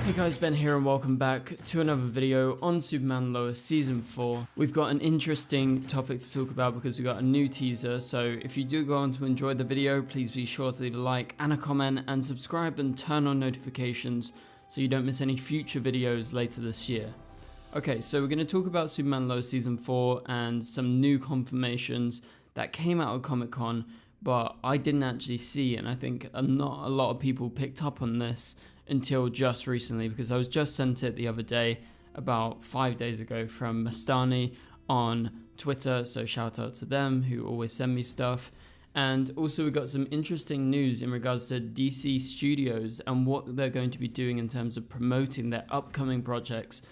Hey guys, Ben here and welcome back to another video on Superman Lois Season 4. We've got an interesting topic to talk about because we got a new teaser, so if you do go on to enjoy the video, please be sure to leave a like and a comment and subscribe and turn on notifications so you don't miss any future videos later this year. Okay, so we're going to talk about Superman Lois Season 4 and some new confirmations that came out of Comic-Con, but I didn't actually see, and I think not a lot of people picked up on this until just recently, because I was just sent it the other day, about 5 days ago, from Mastani on Twitter, so shout out to them who always send me stuff. And also we got some interesting news in regards to DC Studios and what they're going to be doing in terms of promoting their upcoming projects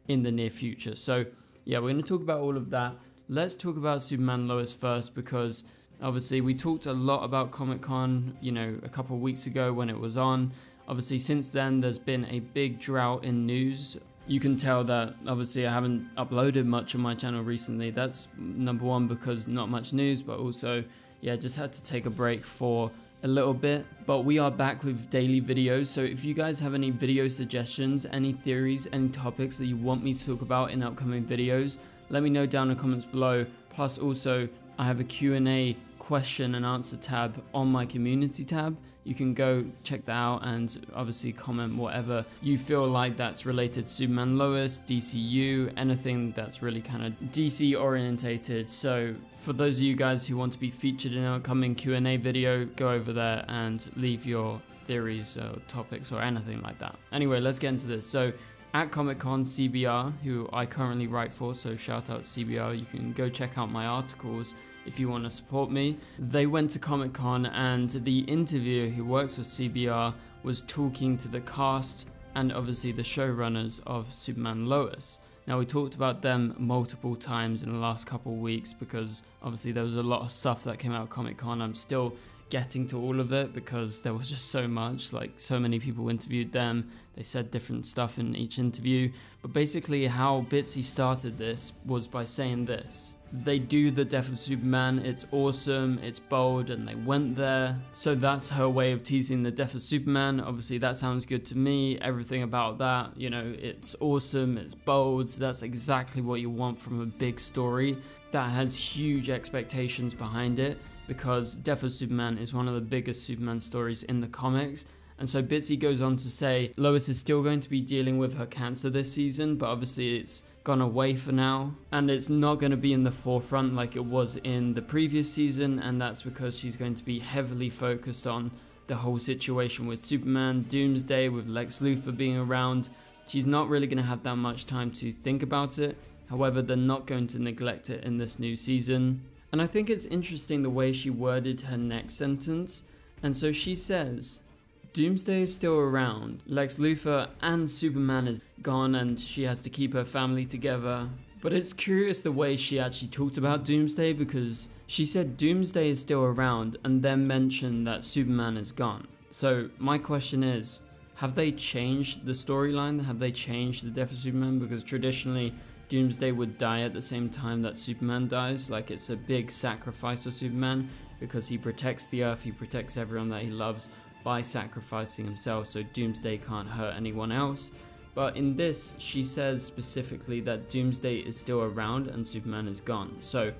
in the near future. So yeah, we're going to talk about all of that. Let's talk about Superman Lois first, because obviously we talked a lot about Comic-Con, a couple of weeks ago when it was on. Obviously since then there's been a big drought in news. You can tell that obviously I haven't uploaded much on my channel recently. That's number one, because not much news, but also just had to take a break for a little bit. But we are back with daily videos, so if you guys have any video suggestions, any theories, any topics that you want me to talk about in upcoming videos, let me know down in the comments below. Plus also I have a Q&A question and answer tab on my community tab. You can go check that out and obviously comment whatever you feel like that's related to Superman Lois, DCU, anything that's really kind of DC orientated. So for those of you guys who want to be featured in an upcoming Q&A video, go over there and leave your theories or topics or anything like that. Anyway, let's get into this. So at Comic-Con, CBR, who I currently write for, so shout out to CBR, you can go check out my articles if you want to support me. They went to Comic-Con and the interviewer who works with CBR was talking to the cast and obviously the showrunners of Superman Lois. Now we talked about them multiple times in the last couple of weeks because obviously there was a lot of stuff that came out of Comic-Con. I'm still getting to all of it because there was just so much, like so many people interviewed them, they said different stuff in each interview. But basically how Bitsy started this was by saying this: they do the Death of Superman, it's awesome, it's bold, and they went there. So that's her way of teasing the Death of Superman. Obviously that sounds good to me, everything about that, it's awesome, it's bold, so that's exactly what you want from a big story that has huge expectations behind it, because Death of Superman is one of the biggest Superman stories in the comics. And so Bitsy goes on to say Lois is still going to be dealing with her cancer this season, but obviously it's gone away for now, and it's not going to be in the forefront like it was in the previous season, and that's because she's going to be heavily focused on the whole situation with Superman, Doomsday, with Lex Luthor being around. She's not really going to have that much time to think about it. However, they're not going to neglect it in this new season. And I think it's interesting the way she worded her next sentence. And so she says, Doomsday is still around, Lex Luthor and Superman is gone, and she has to keep her family together. But it's curious the way she actually talked about Doomsday, because she said Doomsday is still around and then mentioned that Superman is gone. So my question is, have they changed the storyline? Have they changed the Death of Superman? Because traditionally Doomsday would die at the same time that Superman dies. Like, it's a big sacrifice of Superman because he protects the Earth, he protects everyone that he loves by sacrificing himself, so Doomsday can't hurt anyone else. But in this, she says specifically that Doomsday is still around and Superman is gone. So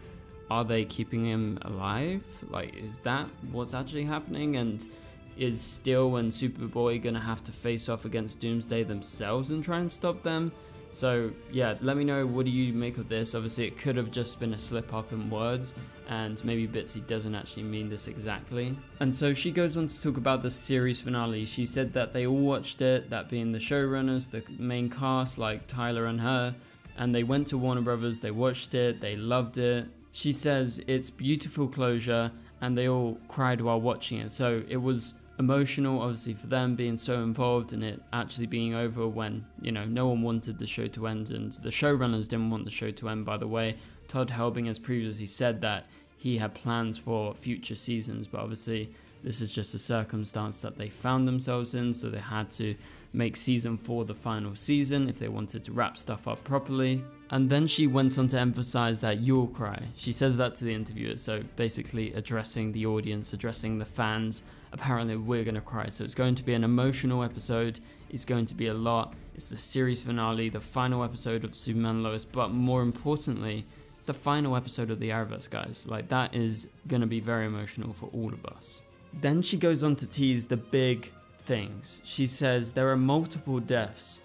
are they keeping him alive? Like, is that what's actually happening? And is Steel and Superboy gonna have to face off against Doomsday themselves and try and stop them? So yeah, let me know, what do you make of this? Obviously it could have just been a slip up in words, and maybe Bitsy doesn't actually mean this exactly. And so she goes on to talk about the series finale. She said that they all watched it, that being the showrunners, the main cast like Tyler and her, and they went to Warner Brothers, they watched it, they loved it. She says it's beautiful closure and they all cried while watching it. So it was emotional, obviously, for them being so involved in it actually being over when, no one wanted the show to end, and the showrunners didn't want the show to end, by the way. Todd Helbing has previously said that he had plans for future seasons, but obviously this is just a circumstance that they found themselves in, so they had to make season 4 the final season if they wanted to wrap stuff up properly. And then she went on to emphasize that you'll cry. She says that to the interviewer, so basically addressing the audience, addressing the fans. Apparently we're going to cry, so it's going to be an emotional episode. It's going to be a lot. It's the series finale, the final episode of Superman Lois, but more importantly, it's the final episode of the Arrowverse, guys. Like, that is going to be very emotional for all of us. Then she goes on to tease the big things. She says there are multiple deaths,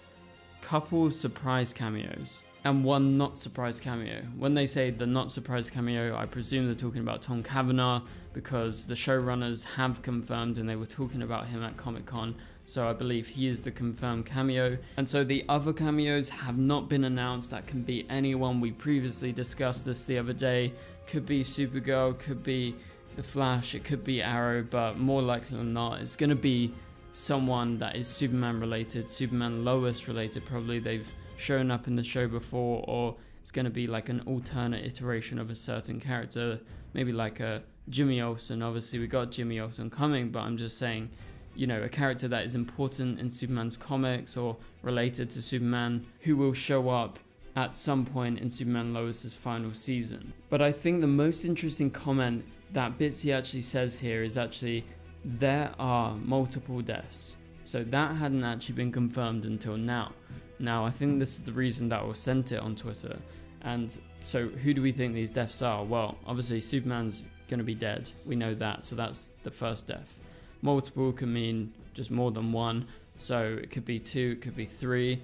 couple surprise cameos, and one not surprise cameo. When they say the not surprise cameo, I presume they're talking about Tom Cavanaugh, because the showrunners have confirmed and they were talking about him at Comic-Con, so I believe he is the confirmed cameo. And so the other cameos have not been announced. That can be anyone. We previously discussed this the other day. Could be Supergirl, could be The Flash, it could be Arrow, but more likely than not, it's going to be someone that is Superman related, Superman Lois related. Probably they've shown up in the show before, or it's going to be like an alternate iteration of a certain character, maybe like a Jimmy Olsen. Obviously we got Jimmy Olsen coming, but I'm just saying, you know, a character that is important in Superman's comics or related to Superman, who will show up at some point in Superman Lois's final season. But I think the most interesting comment that Bitsy actually says here is actually, there are multiple deaths. So that hadn't actually been confirmed until now. Now, I think this is the reason that was sent it on Twitter. And so who do we think these deaths are? Well, obviously Superman's going to be dead. We know that. So that's the first death. Multiple can mean just more than one. So it could be 2, it could be 3,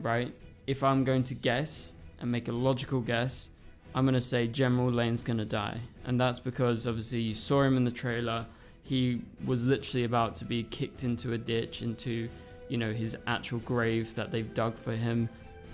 right? If I'm going to guess and make a logical guess, I'm going to say General Lane's going to die. And that's because obviously you saw him in the trailer. He was literally about to be kicked into a ditch, into, you know, his actual grave that they've dug for him.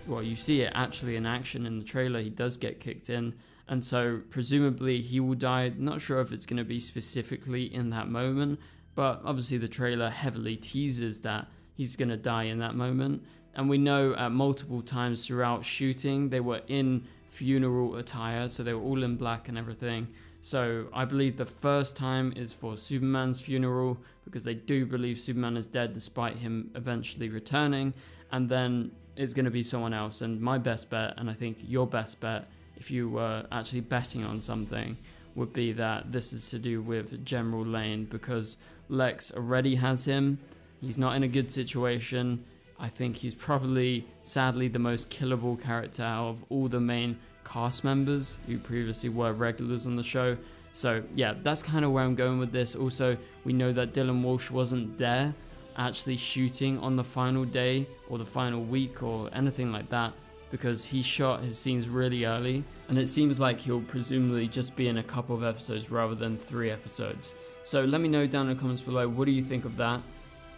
Well, you see it actually in action in the trailer. He does get kicked in. And so presumably he will die. Not sure if it's going to be specifically in that moment, but obviously the trailer heavily teases that he's going to die in that moment. And we know at multiple times throughout shooting, they were in funeral attire, so they were all in black and everything. So I believe the first time is for Superman's funeral, because they do believe Superman is dead despite him eventually returning. And then it's going to be someone else. And my best bet, and I think your best bet, if you were actually betting on something, would be that this is to do with General Lane, because Lex already has him. He's not in a good situation. I think he's probably, sadly, the most killable character out of all the main cast members who previously were regulars on the show. So yeah, that's kind of where I'm going with this. Also, we know that Dylan Walsh wasn't there actually shooting on the final day or the final week or anything like that, because he shot his scenes really early, and it seems like he'll presumably just be in a couple of episodes rather than 3 episodes. So let me know down in the comments below, what do you think of that?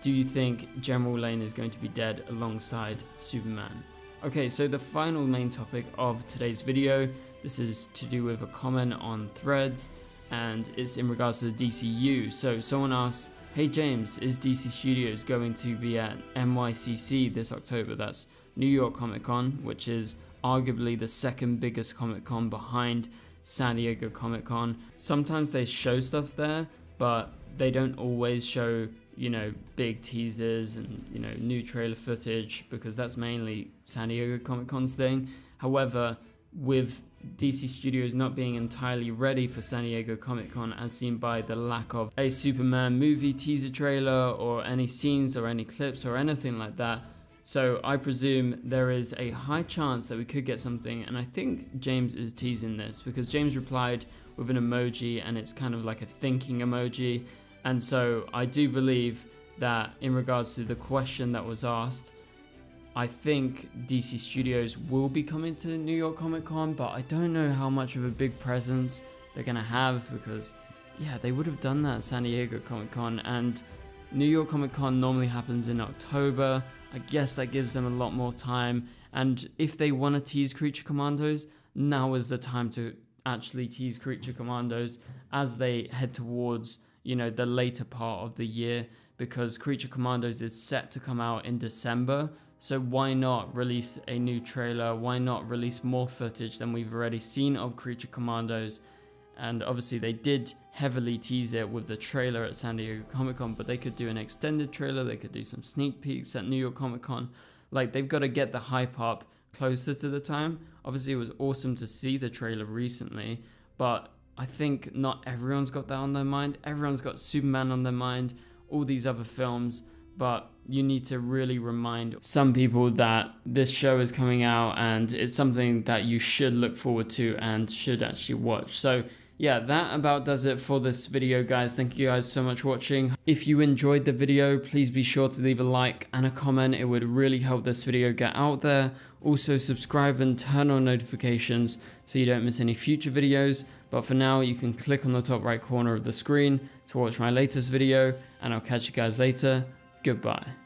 Do you think General Lane is going to be dead alongside Superman? Okay, so the final main topic of today's video, this is to do with a comment on Threads, and it's in regards to the DCU. So someone asked, hey James, is DC Studios going to be at NYCC this October? That's New York Comic Con, which is arguably the second biggest Comic Con behind San Diego Comic Con. Sometimes they show stuff there, but they don't always show, you know, big teasers and, you know, new trailer footage, because that's mainly San Diego Comic Con's thing. However, with DC Studios not being entirely ready for San Diego Comic Con, as seen by the lack of a Superman movie teaser trailer or any scenes or any clips or anything like that, so I presume there is a high chance that we could get something. And I think James is teasing this, because James replied with an emoji, and it's kind of like a thinking emoji. And so I do believe that in regards to the question that was asked, I think DC Studios will be coming to New York Comic Con, but I don't know how much of a big presence they're going to have, because yeah, they would have done that at San Diego Comic Con, and New York Comic Con normally happens in October. I guess that gives them a lot more time, and if they want to tease Creature Commandos, now is the time to actually tease Creature Commandos as they head towards, you know, the later part of the year, because Creature Commandos is set to come out in December. So why not release a new trailer? Why not release more footage than we've already seen of Creature Commandos? And obviously they did heavily tease it with the trailer at San Diego Comic-Con, but they could do an extended trailer, they could do some sneak peeks at New York Comic-Con. Like, they've got to get the hype up closer to the time. Obviously, it was awesome to see the trailer recently, but I think not everyone's got that on their mind. Everyone's got Superman on their mind, all these other films, but you need to really remind some people that this show is coming out and it's something that you should look forward to and should actually watch. So yeah, that about does it for this video, guys. Thank you guys so much for watching. If you enjoyed the video, please be sure to leave a like and a comment. It would really help this video get out there. Also subscribe and turn on notifications so you don't miss any future videos. But for now, you can click on the top right corner of the screen to watch my latest video, and I'll catch you guys later. Goodbye.